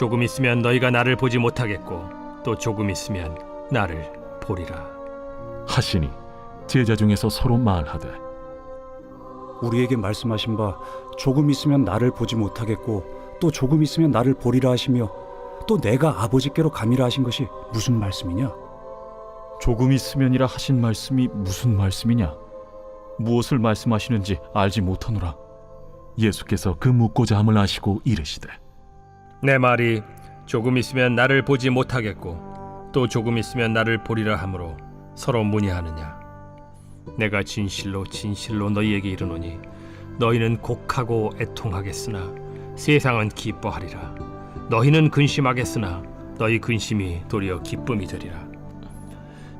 조금 있으면 너희가 나를 보지 못하겠고 또 조금 있으면 나를 보리라 하시니 제자 중에서 서로 말하되 우리에게 말씀하신 바 조금 있으면 나를 보지 못하겠고 또 조금 있으면 나를 보리라 하시며 또 내가 아버지께로 가미라 하신 것이 무슨 말씀이냐? 조금 있으면이라 하신 말씀이 무슨 말씀이냐? 무엇을 말씀하시는지 알지 못하노라. 예수께서 그 묻고자 함을 아시고 이르시되 내 말이 조금 있으면 나를 보지 못하겠고 또 조금 있으면 나를 보리라 하므로 서로 문의하느냐. 내가 진실로 진실로 너희에게 이르노니 너희는 곡하고 애통하겠으나 세상은 기뻐하리라. 너희는 근심하겠으나 너희 근심이 도리어 기쁨이 되리라.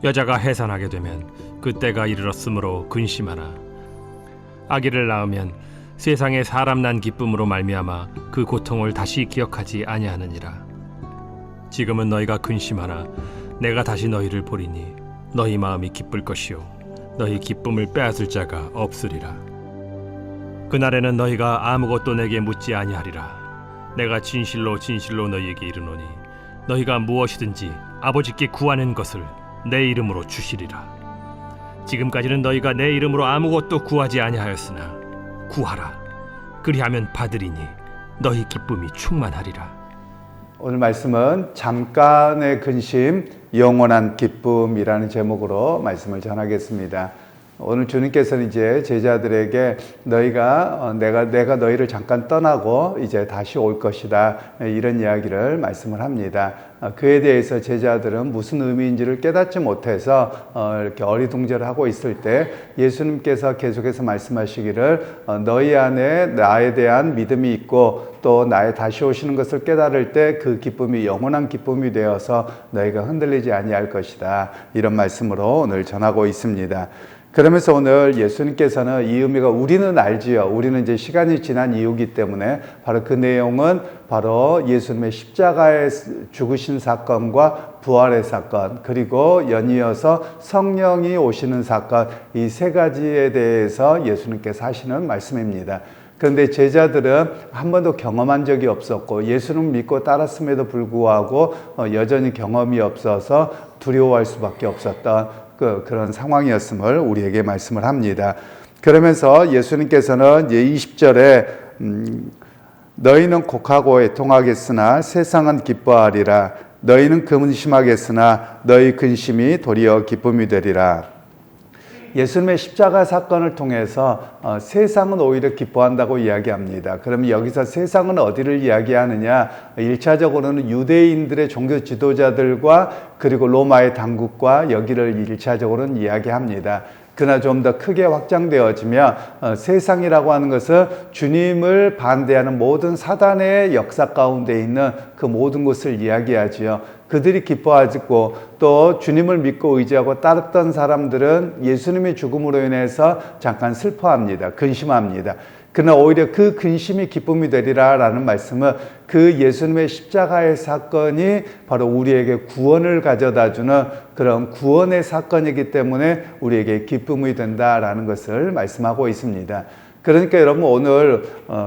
여자가 해산하게 되면 그때가 이르렀으므로 근심하나 아기를 낳으면 세상에 사람 난 기쁨으로 말미암아 그 고통을 다시 기억하지 아니하느니라. 지금은 너희가 근심하나 내가 다시 너희를 보리니 너희 마음이 기쁠 것이요 너희 기쁨을 빼앗을 자가 없으리라. 그날에는 너희가 아무것도 내게 묻지 아니하리라. 내가 진실로 진실로 너희에게 이르노니 너희가 무엇이든지 아버지께 구하는 것을 내 이름으로 주시리라. 지금까지는 너희가 내 이름으로 아무것도 구하지 아니하였으나 구하라. 그리하면 받으리니 너희 기쁨이 충만하리라. 오늘 말씀은 잠깐의 근심, 영원한 기쁨이라는 제목으로 말씀을 전하겠습니다. 오늘 주님께서는 이제 제자들에게 내가 너희를 잠깐 떠나고 이제 다시 올 것이다, 이런 이야기를 말씀을 합니다. 그에 대해서 제자들은 무슨 의미인지를 깨닫지 못해서 이렇게 어리둥절을 하고 있을 때 예수님께서 계속해서 말씀하시기를 너희 안에 나에 대한 믿음이 있고 또 나의 다시 오시는 것을 깨달을 때 그 기쁨이 영원한 기쁨이 되어서 너희가 흔들리지 아니할 것이다, 이런 말씀으로 오늘 전하고 있습니다. 그러면서 오늘 예수님께서는 이 의미가 우리는 알지요. 우리는 이제 시간이 지난 이유이기 때문에 바로 그 내용은 바로 예수님의 십자가에 죽으신 사건과 부활의 사건, 그리고 연이어서 성령이 오시는 사건, 이 세 가지에 대해서 예수님께서 하시는 말씀입니다. 그런데 제자들은 한 번도 경험한 적이 없었고 예수는 믿고 따랐음에도 불구하고 여전히 경험이 없어서 두려워할 수밖에 없었던 그런 상황이었음을 우리에게 말씀을 합니다. 그러면서 예수님께서는 20절에 너희는 곡하고 애통하겠으나 세상은 기뻐하리라. 너희는 근심하겠으나 너희 근심이 도리어 기쁨이 되리라. 예수님의 십자가 사건을 통해서 세상은 오히려 기뻐한다고 이야기합니다. 그러면 여기서 세상은 어디를 이야기하느냐? 1차적으로는 유대인들의 종교 지도자들과 그리고 로마의 당국과 여기를 1차적으로는 이야기합니다. 그러나 좀 더 크게 확장되어지며 세상이라고 하는 것은 주님을 반대하는 모든 사단의 역사 가운데 있는 그 모든 것을 이야기하지요. 그들이 기뻐하고 또 주님을 믿고 의지하고 따랐던 사람들은 예수님의 죽음으로 인해서 잠깐 슬퍼합니다. 근심합니다. 그러나 오히려 그 근심이 기쁨이 되리라 라는 말씀은 그 예수님의 십자가의 사건이 바로 우리에게 구원을 가져다주는 그런 구원의 사건이기 때문에 우리에게 기쁨이 된다라는 것을 말씀하고 있습니다. 그러니까 여러분 오늘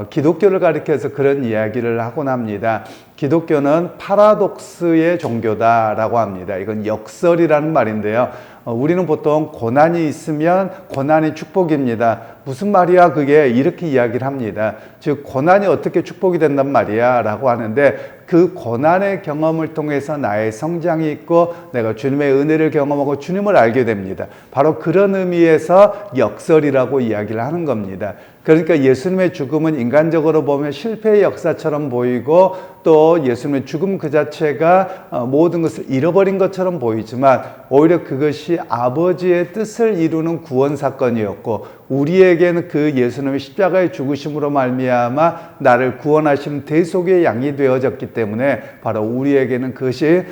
기독교를 가리켜서 그런 이야기를 하곤 합니다. 기독교는 파라독스의 종교다라고 합니다. 이건 역설이라는 말인데요. 우리는 보통 고난이 있으면 고난이 축복입니다. 무슨 말이야 그게, 이렇게 이야기를 합니다. 즉 고난이 어떻게 축복이 된단 말이야 라고 하는데 그 고난의 경험을 통해서 나의 성장이 있고 내가 주님의 은혜를 경험하고 주님을 알게 됩니다. 바로 그런 의미에서 역설이라고 이야기를 하는 겁니다. 그러니까 예수님의 죽음은 인간적으로 보면 실패의 역사처럼 보이고 또 예수님의 죽음 그 자체가 모든 것을 잃어버린 것처럼 보이지만 오히려 그것이 아버지의 뜻을 이루는 구원 사건이었고 우리에게는 그 예수님의 십자가의 죽으심으로 말미암아 나를 구원하신 대속의 양이 되어졌기 때문에 바로 우리에게는 그것이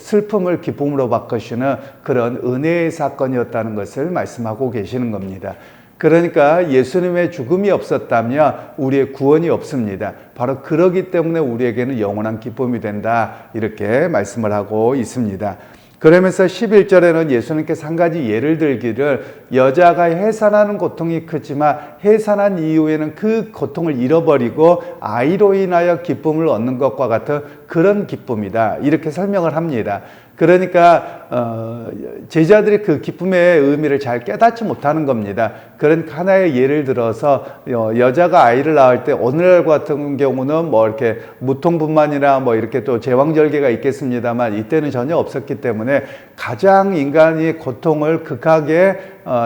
슬픔을 기쁨으로 바꾸시는 그런 은혜의 사건이었다는 것을 말씀하고 계시는 겁니다. 그러니까 예수님의 죽음이 없었다면 우리의 구원이 없습니다. 바로 그러기 때문에 우리에게는 영원한 기쁨이 된다, 이렇게 말씀을 하고 있습니다. 그러면서 11절에는 예수님께서 한 가지 예를 들기를 여자가 해산하는 고통이 크지만 해산한 이후에는 그 고통을 잃어버리고 아이로 인하여 기쁨을 얻는 것과 같은 그런 기쁨이다. 이렇게 설명을 합니다. 그러니까 제자들이 그 기쁨의 의미를 잘 깨닫지 못하는 겁니다. 그런 하나의 예를 들어서 여자가 아이를 낳을 때 오늘날 같은 경우는 뭐 이렇게 무통분만이나 뭐 이렇게 또 제왕절개가 있겠습니다만 이때는 전혀 없었기 때문에 가장 인간이 고통을 극하게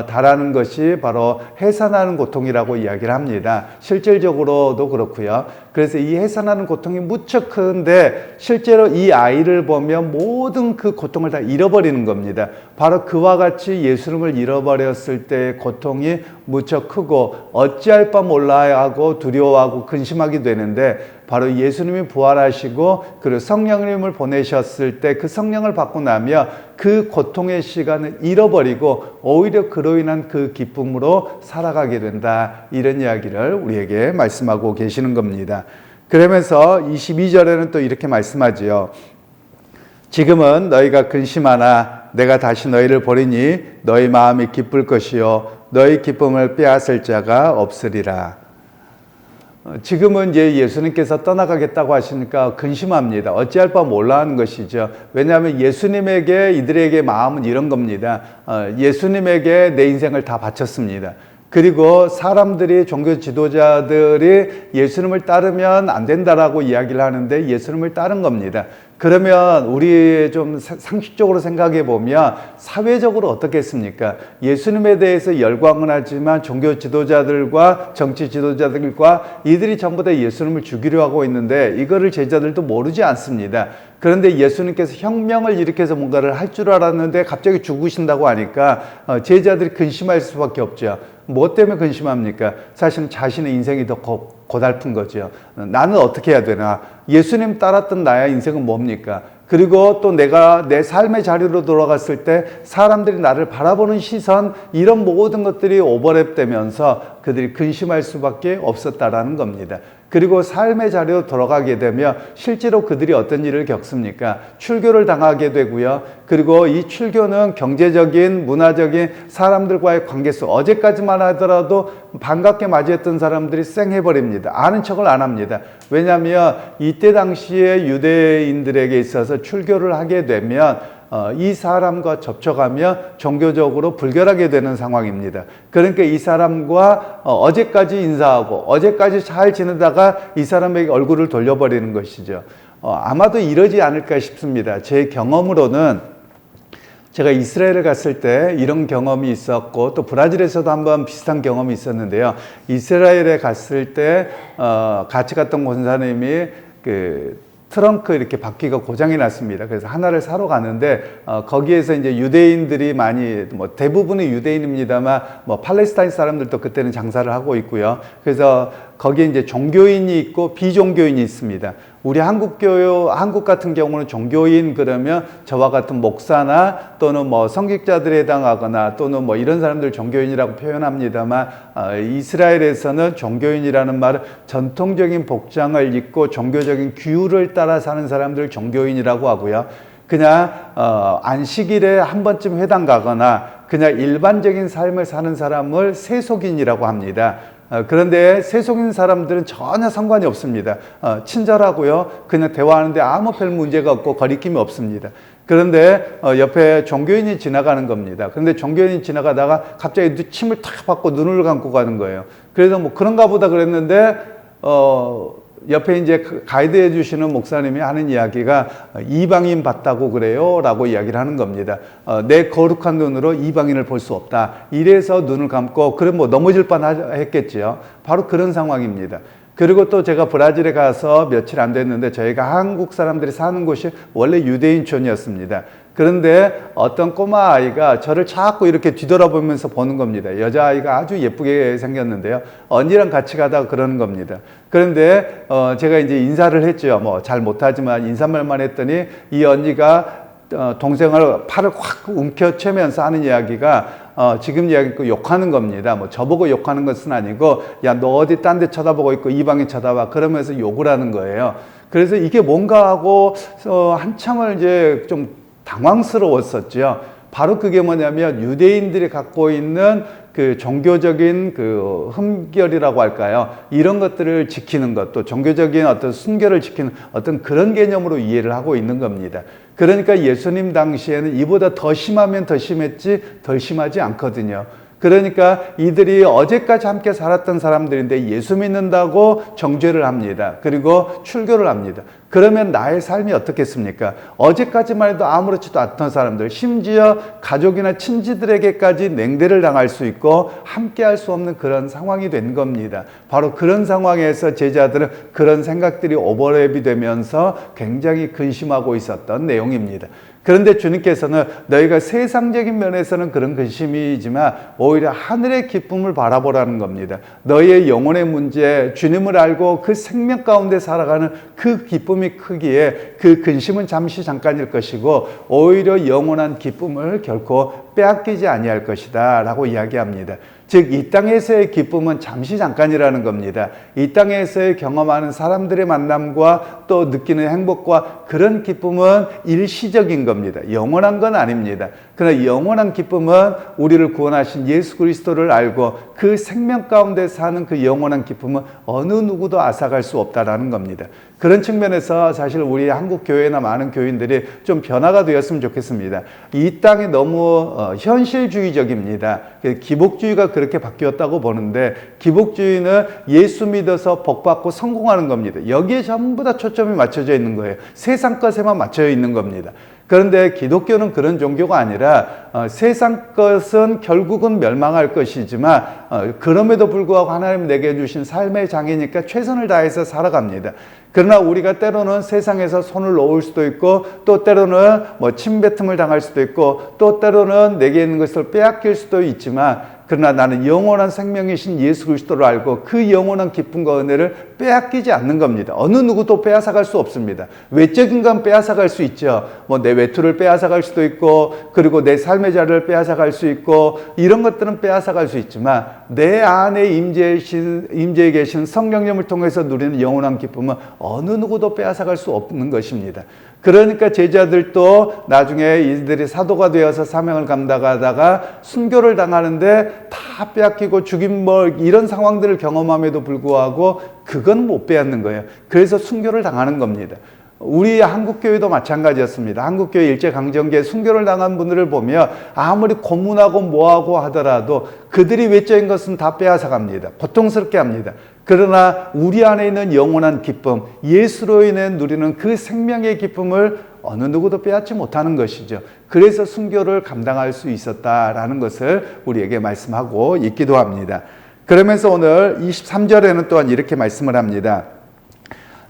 달하는 것이 바로 해산하는 고통이라고 이야기를 합니다. 실질적으로도 그렇고요. 그래서 이 해산하는 고통이 무척 큰데 실제로 이 아이를 보면 모든 그 고통을 다 잃어버리는 겁니다. 바로 그와 같이 예수님을 잃어버렸을 때의 고통이 무척 크고 어찌할 바 몰라야 하고 두려워하고 근심하게 되는데 바로 예수님이 부활하시고 그리고 성령님을 보내셨을 때 그 성령을 받고 나면 그 고통의 시간을 잃어버리고 오히려 그로 인한 그 기쁨으로 살아가게 된다. 이런 이야기를 우리에게 말씀하고 계시는 겁니다. 그러면서 22절에는 또 이렇게 말씀하지요. 지금은 너희가 근심하나 내가 다시 너희를 보리니 너희 마음이 기쁠 것이요 너희 기쁨을 빼앗을 자가 없으리라. 지금은 이제 예수님께서 떠나가겠다고 하시니까 근심합니다. 어찌할 바 몰라 하는 것이죠. 왜냐하면 예수님에게 이들에게 마음은 이런 겁니다. 예수님에게 내 인생을 다 바쳤습니다. 그리고 사람들이 종교 지도자들이 예수님을 따르면 안 된다라고 이야기를 하는데 예수님을 따른 겁니다. 그러면 우리 좀 상식적으로 생각해 보면 사회적으로 어떻겠습니까? 예수님에 대해서 열광은 하지만 종교 지도자들과 정치 지도자들과 이들이 전부 다 예수님을 죽이려 하고 있는데 이거를 제자들도 모르지 않습니다. 그런데 예수님께서 혁명을 일으켜서 뭔가를 할 줄 알았는데 갑자기 죽으신다고 하니까 제자들이 근심할 수밖에 없죠. 뭐 때문에 근심합니까? 사실은 자신의 인생이 더 고달픈 거죠. 나는 어떻게 해야 되나? 예수님 따랐던 나의 인생은 뭡니까? 그리고 또 내가 내 삶의 자리로 돌아갔을 때 사람들이 나를 바라보는 시선 이런 모든 것들이 오버랩되면서 그들이 근심할 수밖에 없었다라는 겁니다. 그리고 삶의 자리로 돌아가게 되면 실제로 그들이 어떤 일을 겪습니까? 출교를 당하게 되고요. 그리고 이 출교는 경제적인, 문화적인 사람들과의 관계 속 어제까지만 하더라도 반갑게 맞이했던 사람들이 쌩해버립니다. 아는 척을 안 합니다. 왜냐하면 이때 당시에 유대인들에게 있어서 출교를 하게 되면 이 사람과 접촉하며 종교적으로 불결하게 되는 상황입니다. 그러니까 이 사람과 어제까지 인사하고 어제까지 잘 지내다가 이 사람에게 얼굴을 돌려버리는 것이죠. 아마도 이러지 않을까 싶습니다. 제 경험으로는 제가 이스라엘을 갔을 때 이런 경험이 있었고 또 브라질에서도 한번 비슷한 경험이 있었는데요. 이스라엘에 갔을 때 같이 갔던 권사님이 트렁크 이렇게 바퀴가 고장이 났습니다. 그래서 하나를 사러 가는데 거기에서 이제 유대인들이 많이 뭐 대부분은 유대인입니다만 뭐 팔레스타인 사람들도 그때는 장사를 하고 있고요. 그래서 거기에 이제 종교인이 있고 비종교인이 있습니다. 우리 한국 같은 경우는 종교인 그러면 저와 같은 목사나 또는 뭐 성직자들에 해당하거나 또는 뭐 이런 사람들 종교인이라고 표현합니다만 이스라엘에서는 종교인이라는 말은 전통적인 복장을 입고 종교적인 규율을 따라 사는 사람들 종교인이라고 하고요. 그냥 안식일에 한 번쯤 회당 가거나 그냥 일반적인 삶을 사는 사람을 세속인이라고 합니다. 그런데 세속인 사람들은 전혀 상관이 없습니다. 친절하고요. 그냥 대화하는데 아무 별 문제가 없고 거리낌이 없습니다. 그런데 옆에 종교인이 지나가는 겁니다. 그런데 종교인이 지나가다가 갑자기 침을 탁 받고 눈을 감고 가는 거예요. 그래서 뭐 그런가 보다 그랬는데 옆에 이제 가이드 해주시는 목사님이 하는 이야기가 이방인 봤다고 그래요 라고 이야기를 하는 겁니다. 내 거룩한 눈으로 이방인을 볼 수 없다. 이래서 눈을 감고 그럼 뭐 넘어질 뻔했겠지요. 바로 그런 상황입니다. 그리고 또 제가 브라질에 가서 며칠 안 됐는데 저희가 한국 사람들이 사는 곳이 원래 유대인촌이었습니다. 그런데 어떤 꼬마 아이가 저를 자꾸 이렇게 뒤돌아보면서 보는 겁니다. 여자아이가 아주 예쁘게 생겼는데요. 언니랑 같이 가다가 그러는 겁니다. 그런데 제가 이제 인사를 했죠. 뭐 잘 못하지만 인사말만 했더니 이 언니가 동생을 팔을 확 움켜쥐면서 하는 이야기가 지금 이야기 욕하는 겁니다. 뭐 저보고 욕하는 것은 아니고 야 너 어디 딴 데 쳐다보고 있고 이 방에 쳐다봐 그러면서 욕을 하는 거예요. 그래서 이게 뭔가 하고 한참을 이제 좀 당황스러웠었죠. 바로 그게 뭐냐면 유대인들이 갖고 있는 그 종교적인 그 흠결이라고 할까요? 이런 것들을 지키는 것, 또 종교적인 어떤 순결을 지키는 어떤 그런 개념으로 이해를 하고 있는 겁니다. 그러니까 예수님 당시에는 이보다 더 심하면 더 심했지 덜 심하지 않거든요. 그러니까 이들이 어제까지 함께 살았던 사람들인데 예수 믿는다고 정죄를 합니다. 그리고 출교를 합니다. 그러면 나의 삶이 어떻겠습니까? 어제까지만 해도 아무렇지도 않던 사람들, 심지어 가족이나 친지들에게까지 냉대를 당할 수 있고 함께 할 수 없는 그런 상황이 된 겁니다. 바로 그런 상황에서 제자들은 그런 생각들이 오버랩이 되면서 굉장히 근심하고 있었던 내용입니다. 그런데 주님께서는 너희가 세상적인 면에서는 그런 근심이지만 오히려 하늘의 기쁨을 바라보라는 겁니다. 너희의 영혼의 문제, 주님을 알고 그 생명 가운데 살아가는 그 기쁨이 크기에 그 근심은 잠시 잠깐일 것이고 오히려 영원한 기쁨을 결코 빼앗기지 아니할 것이다 라고 이야기합니다. 즉 이 땅에서의 기쁨은 잠시 잠깐이라는 겁니다. 이 땅에서의 경험하는 사람들의 만남과 또 느끼는 행복과 그런 기쁨은 일시적인 겁니다. 영원한 건 아닙니다. 그러나 영원한 기쁨은 우리를 구원하신 예수 그리스도를 알고 그 생명 가운데 사는 그 영원한 기쁨은 어느 누구도 앗아갈 수 없다라는 겁니다. 그런 측면에서 사실 우리 한국 교회나 많은 교인들이 좀 변화가 되었으면 좋겠습니다. 이 땅이 너무 현실주의적입니다. 기복주의가 그렇게 바뀌었다고 보는데 기복주의는 예수 믿어서 복받고 성공하는 겁니다. 여기에 전부 다 초점이 맞춰져 있는 거예요. 세상 것에만 맞춰 있는 겁니다. 그런데 기독교는 그런 종교가 아니라 세상 것은 결국은 멸망할 것이지만 그럼에도 불구하고 하나님 내게 주신 삶의 장이니까 최선을 다해서 살아갑니다. 그러나 우리가 때로는 세상에서 손을 놓을 수도 있고 또 때로는 침뱉음을 당할 수도 있고 또 때로는 내게 있는 것을 빼앗길 수도 있지만 그러나 나는 영원한 생명이신 예수 그리스도를 알고 그 영원한 기쁨과 은혜를 빼앗기지 않는 겁니다. 어느 누구도 빼앗아갈 수 없습니다. 외적인 건 빼앗아갈 수 있죠. 내 외투를 빼앗아갈 수도 있고 그리고 내 삶의 자리를 빼앗아갈 수 있고 이런 것들은 빼앗아갈 수 있지만 내 안에 임재해 계신 성령님을 통해서 누리는 영원한 기쁨은 어느 누구도 빼앗아갈 수 없는 것입니다. 그러니까 제자들도 나중에 이들이 사도가 되어서 사명을 감당하다가 순교를 당하는데 다 빼앗기고 죽임 이런 상황들을 경험함에도 불구하고 그건 못 빼앗는 거예요. 그래서 순교를 당하는 겁니다. 우리 한국교회도 마찬가지였습니다. 한국교회 일제강점기에 순교를 당한 분들을 보면 아무리 고문하고 뭐하고 하더라도 그들이 외적인 것은 다 빼앗아갑니다. 고통스럽게 합니다. 그러나 우리 안에 있는 영원한 기쁨, 예수로 인해 누리는 그 생명의 기쁨을 어느 누구도 빼앗지 못하는 것이죠. 그래서 순교를 감당할 수 있었다라는 것을 우리에게 말씀하고 있기도 합니다. 그러면서 오늘 23절에는 또한 이렇게 말씀을 합니다.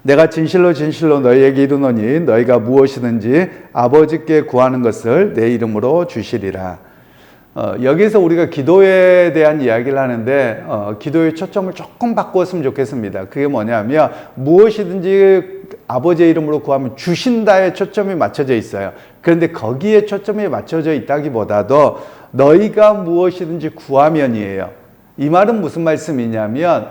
내가 진실로 진실로 너희에게 이르노니 너희가 무엇이든지 아버지께 구하는 것을 내 이름으로 주시리라. 여기서 우리가 기도에 대한 이야기를 하는데 기도의 초점을 조금 바꾸었으면 좋겠습니다. 그게 뭐냐면 무엇이든지 아버지의 이름으로 구하면 주신다에 초점이 맞춰져 있어요. 그런데 거기에 초점이 맞춰져 있다기보다도 너희가 무엇이든지 구하면이에요. 이 말은 무슨 말씀이냐면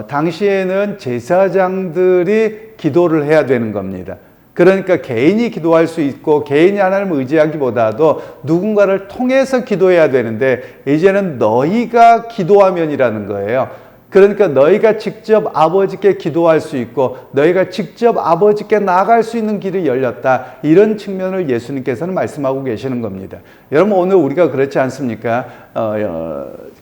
당시에는 제사장들이 기도를 해야 되는 겁니다. 그러니까 개인이 기도할 수 있고 개인이 하나님을 의지하기보다도 누군가를 통해서 기도해야 되는데 이제는 너희가 기도하면이라는 거예요. 그러니까 너희가 직접 아버지께 기도할 수 있고 너희가 직접 아버지께 나아갈 수 있는 길이 열렸다. 이런 측면을 예수님께서는 말씀하고 계시는 겁니다. 여러분 오늘 우리가 그렇지 않습니까?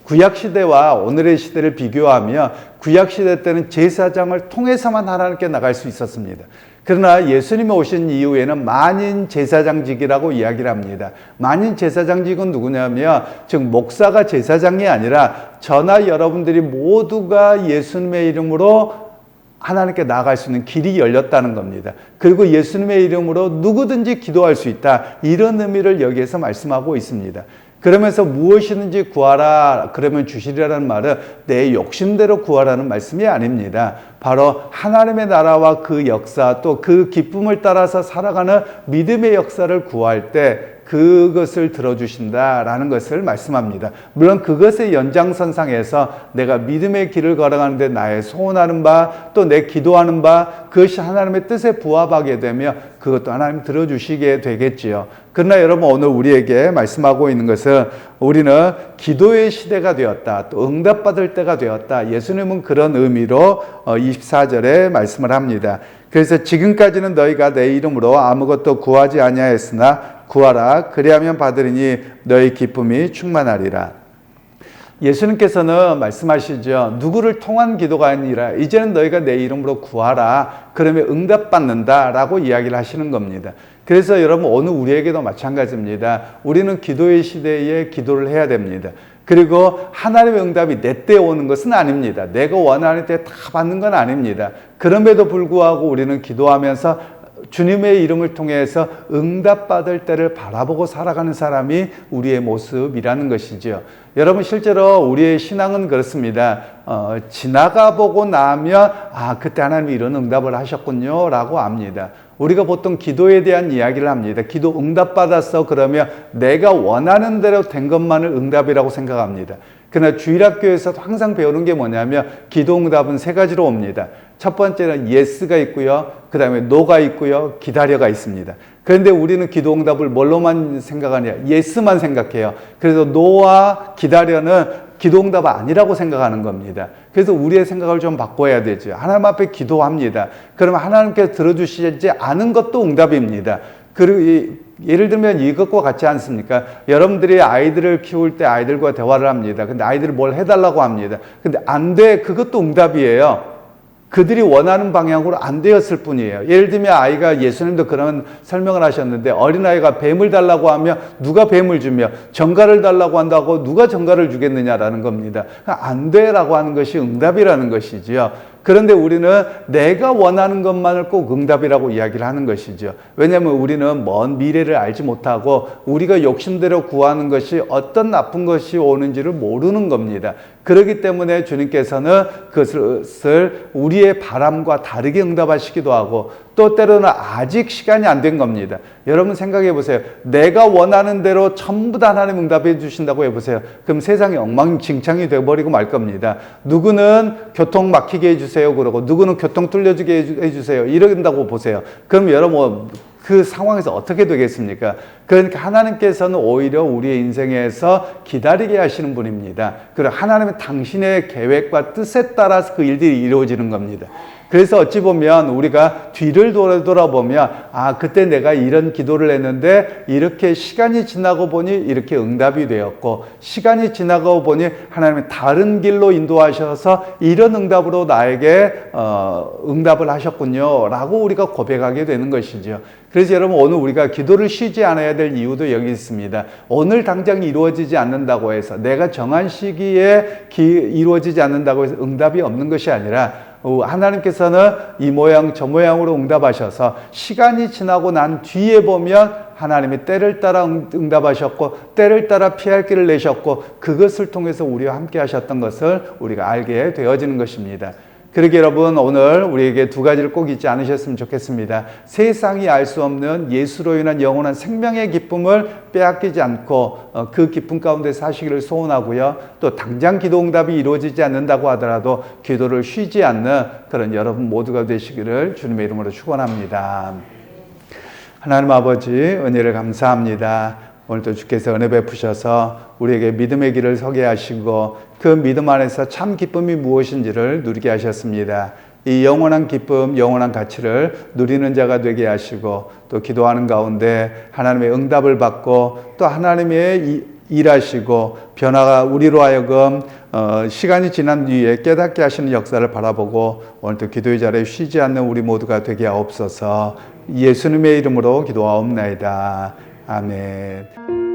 구약시대와 오늘의 시대를 비교하며 구약시대 때는 제사장을 통해서만 하나님께 나갈 수 있었습니다. 그러나 예수님이 오신 이후에는 만인 제사장직이라고 이야기를 합니다. 만인 제사장직은 누구냐면 즉 목사가 제사장이 아니라 저나 여러분들이 모두가 예수님의 이름으로 하나님께 나아갈 수 있는 길이 열렸다는 겁니다. 그리고 예수님의 이름으로 누구든지 기도할 수 있다. 이런 의미를 여기에서 말씀하고 있습니다. 그러면서 무엇이든지 구하라 그러면 주시리라는 말은 내 욕심대로 구하라는 말씀이 아닙니다. 바로 하나님의 나라와 그 역사 또 그 기쁨을 따라서 살아가는 믿음의 역사를 구할 때 그것을 들어주신다라는 것을 말씀합니다. 물론 그것의 연장선상에서 내가 믿음의 길을 걸어가는데 나의 소원하는 바, 또 내 기도하는 바, 그것이 하나님의 뜻에 부합하게 되며 그것도 하나님 들어주시게 되겠지요. 그러나 여러분, 오늘 우리에게 말씀하고 있는 것은 우리는 기도의 시대가 되었다, 또 응답받을 때가 되었다. 예수님은 그런 의미로 24절에 말씀을 합니다. 그래서 지금까지는 너희가 내 이름으로 아무것도 구하지 아니하였으나 구하라, 그리하면 받으리니 너희 기쁨이 충만하리라. 예수님께서는 말씀하시죠. 누구를 통한 기도가 아니라 이제는 너희가 내 이름으로 구하라, 그러면 응답받는다 라고 이야기를 하시는 겁니다. 그래서 여러분, 오늘 우리에게도 마찬가지입니다. 우리는 기도의 시대에 기도를 해야 됩니다. 그리고 하나님의 응답이 내 때 오는 것은 아닙니다. 내가 원하는 때 다 받는 건 아닙니다. 그럼에도 불구하고 우리는 기도하면서 주님의 이름을 통해서 응답받을 때를 바라보고 살아가는 사람이 우리의 모습이라는 것이죠. 여러분, 실제로 우리의 신앙은 그렇습니다. 지나가 보고 나면 그때 하나님이 이런 응답을 하셨군요 라고 압니다. 우리가 보통 기도에 대한 이야기를 합니다. 기도 응답받았어 그러면 내가 원하는 대로 된 것만을 응답이라고 생각합니다. 그러나 주일학교에서도 항상 배우는 게 뭐냐면 기도 응답은 세 가지로 옵니다. 첫 번째는 예스가 있고요, 그 다음에 노가 있고요, 기다려가 있습니다. 그런데 우리는 기도 응답을 뭘로만 생각하냐? 예스만 생각해요. 그래서 노와 기다려는 기도 응답 아니라고 생각하는 겁니다. 그래서 우리의 생각을 좀 바꿔야 되죠. 하나님 앞에 기도합니다. 그러면 하나님께서 들어주시지 않은 것도 응답입니다. 그리고 예를 들면 이것과 같지 않습니까? 여러분들이 아이들을 키울 때 아이들과 대화를 합니다. 근데 아이들이 뭘 해달라고 합니다. 근데 안 돼. 그것도 응답이에요. 그들이 원하는 방향으로 안 되었을 뿐이에요. 예를 들면 아이가, 예수님도 그런 설명을 하셨는데, 어린아이가 뱀을 달라고 하면 누가 뱀을 주며, 전갈을 달라고 한다고 누가 전갈을 주겠느냐라는 겁니다. 안 돼라고 하는 것이 응답이라는 것이지요. 그런데 우리는 내가 원하는 것만을 꼭 응답이라고 이야기를 하는 것이죠. 왜냐하면 우리는 먼 미래를 알지 못하고 우리가 욕심대로 구하는 것이 어떤 나쁜 것이 오는지를 모르는 겁니다. 그렇기 때문에 주님께서는 그것을 우리의 바람과 다르게 응답하시기도 하고, 또 때로는 아직 시간이 안 된 겁니다. 여러분 생각해 보세요. 내가 원하는 대로 전부 다 하나님 응답해 주신다고 해보세요. 그럼 세상이 엉망진창이 되어버리고 말 겁니다. 누구는 교통 막히게 해주세요 그러고, 누구는 교통 뚫려주게 해주세요 이런다고 보세요. 그럼 여러분 그 상황에서 어떻게 되겠습니까? 그러니까 하나님께서는 오히려 우리의 인생에서 기다리게 하시는 분입니다. 그리고 하나님은 당신의 계획과 뜻에 따라서 그 일들이 이루어지는 겁니다. 그래서 어찌 보면 우리가 뒤를 돌아보면 그때 내가 이런 기도를 했는데 이렇게 시간이 지나고 보니 이렇게 응답이 되었고, 시간이 지나고 보니 하나님이 다른 길로 인도하셔서 이런 응답으로 나에게 응답을 하셨군요 라고 우리가 고백하게 되는 것이죠. 그래서 여러분, 오늘 우리가 기도를 쉬지 않아야 될 이유도 여기 있습니다. 오늘 당장 이루어지지 않는다고 해서, 내가 정한 시기에 이루어지지 않는다고 해서 응답이 없는 것이 아니라, 하나님께서는 이 모양 저 모양으로 응답하셔서 시간이 지나고 난 뒤에 보면 하나님이 때를 따라 응답하셨고, 때를 따라 피할 길을 내셨고, 그것을 통해서 우리와 함께 하셨던 것을 우리가 알게 되어지는 것입니다. 그러게 여러분, 오늘 우리에게 두 가지를 꼭 잊지 않으셨으면 좋겠습니다. 세상이 알 수 없는 예수로 인한 영원한 생명의 기쁨을 빼앗기지 않고 그 기쁨 가운데 사시기를 소원하고요. 또 당장 기도 응답이 이루어지지 않는다고 하더라도 기도를 쉬지 않는 그런 여러분 모두가 되시기를 주님의 이름으로 축원합니다. 하나님 아버지, 은혜를 감사합니다. 오늘도 주께서 은혜 베푸셔서 우리에게 믿음의 길을 서게 하시고, 그 믿음 안에서 참 기쁨이 무엇인지를 누리게 하셨습니다. 이 영원한 기쁨, 영원한 가치를 누리는 자가 되게 하시고, 또 기도하는 가운데 하나님의 응답을 받고, 또 하나님의 일하시고 변화가 우리로 하여금 시간이 지난 뒤에 깨닫게 하시는 역사를 바라보고, 오늘도 기도의 자리에 쉬지 않는 우리 모두가 되게 하옵소서. 예수님의 이름으로 기도하옵나이다. 아멘.